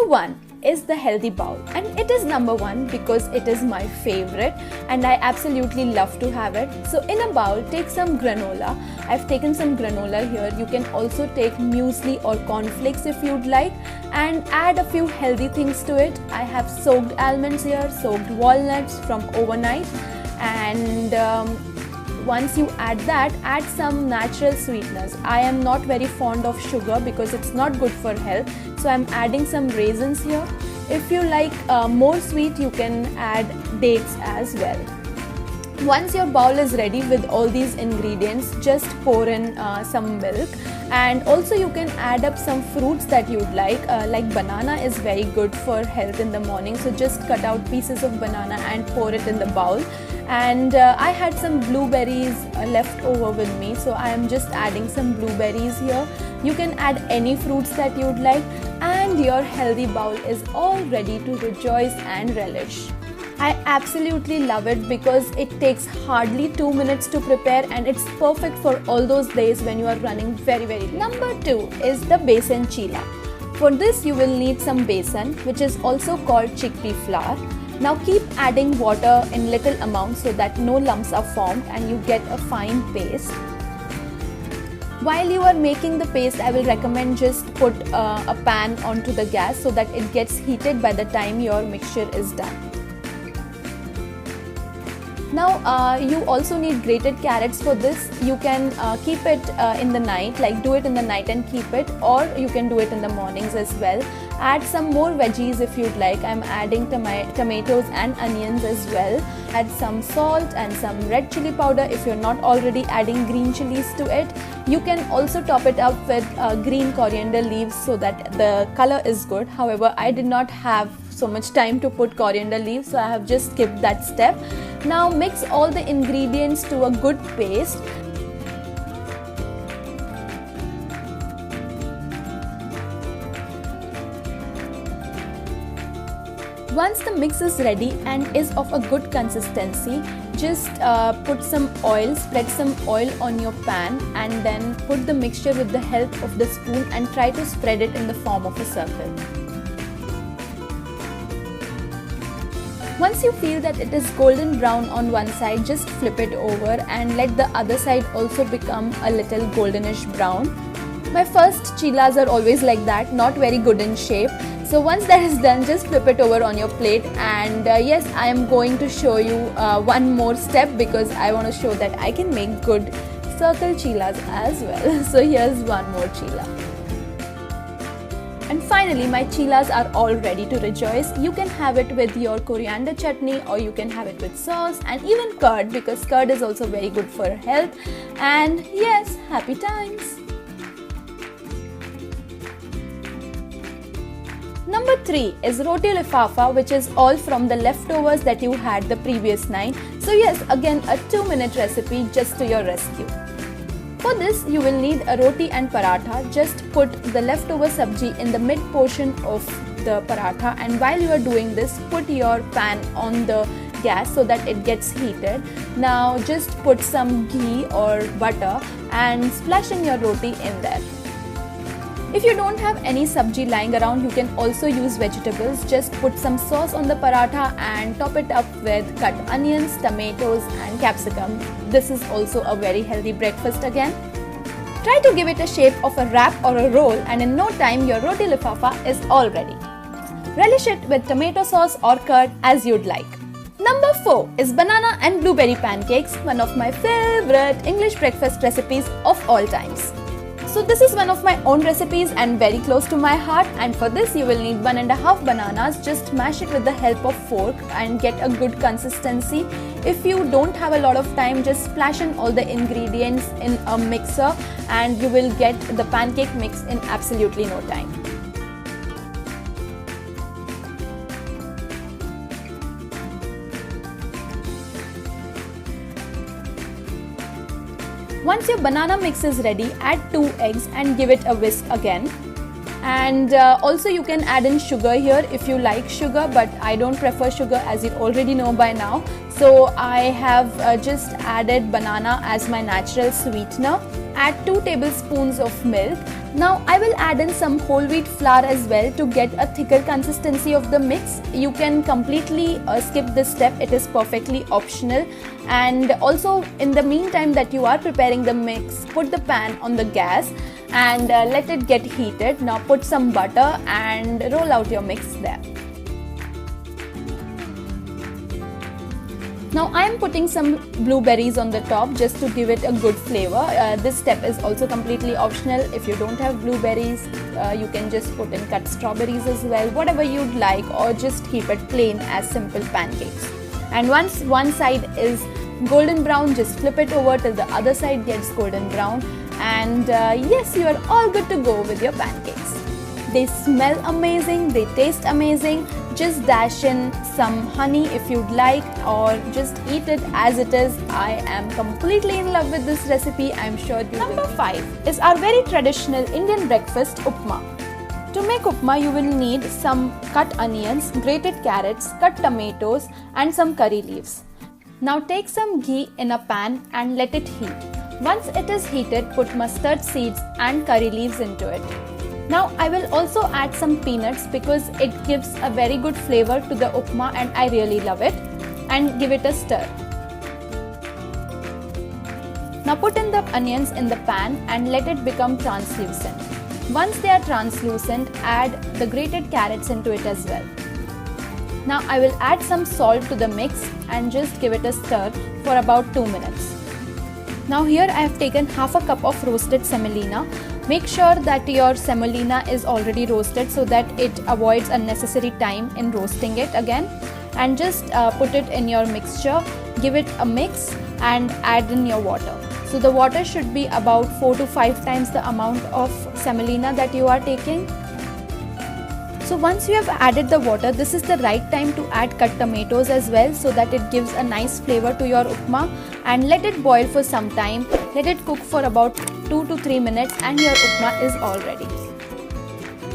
Number 1 is the healthy bowl, and it is number 1 because it is my favorite and I absolutely love to have it. So in a bowl, take some granola. I've taken some granola here. You can also take muesli or cornflakes if you'd like, and add a few healthy things to it. I have soaked almonds here, soaked walnuts from overnight, and once you add that, add some natural sweeteners. I am not very fond of sugar because it's not good for health, so I'm adding some raisins here. If you like more sweet, you can add dates as well. Once your bowl is ready with all these ingredients, just pour in some milk, and also you can add up some fruits that you'd like banana is very good for health in the morning, so just cut out pieces of banana and pour it in the bowl. And I had some blueberries left over with me, so I am just adding some blueberries here. You can add any fruits that you'd like, and your healthy bowl is all ready to rejoice and relish. I absolutely love it because it takes hardly 2 minutes to prepare, and it's perfect for all those days when you are running very late. Number 2 is the besan chila. For this you will need some besan, which is also called chickpea flour. Now keep adding water in little amounts so that no lumps are formed and you get a fine paste. While you are making the paste, I will recommend just put a pan onto the gas so that it gets heated by the time your mixture is done. Now you also need grated carrots for this. You can keep it in the night, like do it in the night and keep it, or you can do it in the mornings as well. Add some more veggies if you'd like. I'm adding tomatoes and onions as well. Add some salt and some red chili powder if you're not already adding green chilies to it. You can also top it up with green coriander leaves so that the color is good. However, I did not have so much time to put coriander leaves, so I have just skipped that step. Now mix all the ingredients to a good paste. Once the mix is ready and is of a good consistency, just put some oil, spread some oil on your pan, and then put the mixture with the help of the spoon and try to spread it in the form of a circle. Once you feel that it is golden brown on one side, just flip it over and let the other side also become a little goldenish brown. My first chilas are always like that, not very good in shape. So once that is done, just flip it over on your plate, and yes, I am going to show you one more step because I want to show that I can make good circle chilas as well. So here's one more chila. And finally, my chilas are all ready to rejoice. You can have it with your coriander chutney, or you can have it with sauce and even curd, because curd is also very good for health. And yes, happy times! Number 3 is roti lifafa, which is all from the leftovers that you had the previous night. So yes, again a 2-minute recipe just to your rescue. For this, you will need a roti and paratha. Just put the leftover sabji in the mid portion of the paratha, and while you are doing this, put your pan on the gas so that it gets heated. Now just put some ghee or butter and splash in your roti in there. If you don't have any sabji lying around, you can also use vegetables. Just put some sauce on the paratha and top it up with cut onions, tomatoes and capsicum. This is also a very healthy breakfast again. Try to give it a shape of a wrap or a roll, and in no time your roti lifafa is all ready. Relish it with tomato sauce or curd as you'd like. Number 4 is banana and blueberry pancakes, one of my favorite English breakfast recipes of all times. So this is one of my own recipes and very close to my heart, and for this you will need 1.5 bananas. Just mash it with the help of fork and get a good consistency. If you don't have a lot of time, just splash in all the ingredients in a mixer and you will get the pancake mix in absolutely no time. Once your banana mix is ready, add 2 eggs and give it a whisk again. And also you can add in sugar here if you like sugar, but I don't prefer sugar, as you already know by now. So I have just added banana as my natural sweetener. add 2 tablespoons of milk. Now I will add in some whole wheat flour as well to get a thicker consistency of the mix. You can completely skip this step, it is perfectly optional. And also in the meantime that you are preparing the mix, put the pan on the gas and let it get heated. Now put some butter and roll out your mix there. Now I am putting some blueberries on the top just to give it a good flavor. This step is also completely optional. If you don't have blueberries, you can just put in cut strawberries as well, whatever you'd like, or just keep it plain as simple pancakes. And once one side is golden brown, just flip it over till the other side gets golden brown. And yes, you are all good to go with your pancakes. They smell amazing, they taste amazing. Just dash in some honey if you'd like, or just eat it as it is. I am completely in love with this recipe. I'm sure you will. Number 5 is our very traditional Indian breakfast upma. To make upma, you will need some cut onions, grated carrots, cut tomatoes and some curry leaves. Now take some ghee in a pan and let it heat. Once it is heated, put mustard seeds and curry leaves into it. Now I will also add some peanuts because it gives a very good flavor to the upma and I really love it, and give it a stir. Now put in the onions in the pan and let it become translucent. Once they are translucent, add the grated carrots into it as well. Now I will add some salt to the mix and just give it a stir for about 2 minutes. Now here I have taken half a cup of roasted semolina. Make sure that your semolina is already roasted so that it avoids unnecessary time in roasting it again. And just put it in your mixture, give it a mix and add in your water. So the water should be about 4 to 5 times the amount of semolina that you are taking. So once you have added the water, this is the right time to add cut tomatoes as well so that it gives a nice flavor to your upma, and let it boil for some time. Let it cook for about 2 to 3 minutes and your upma is all ready.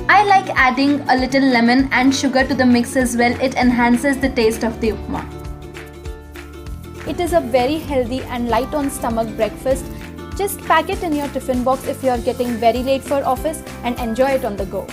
I like adding a little lemon and sugar to the mix as well. It enhances the taste of the upma. It is a very healthy and light on stomach breakfast. Just pack it in your tiffin box if you are getting very late for office and enjoy it on the go.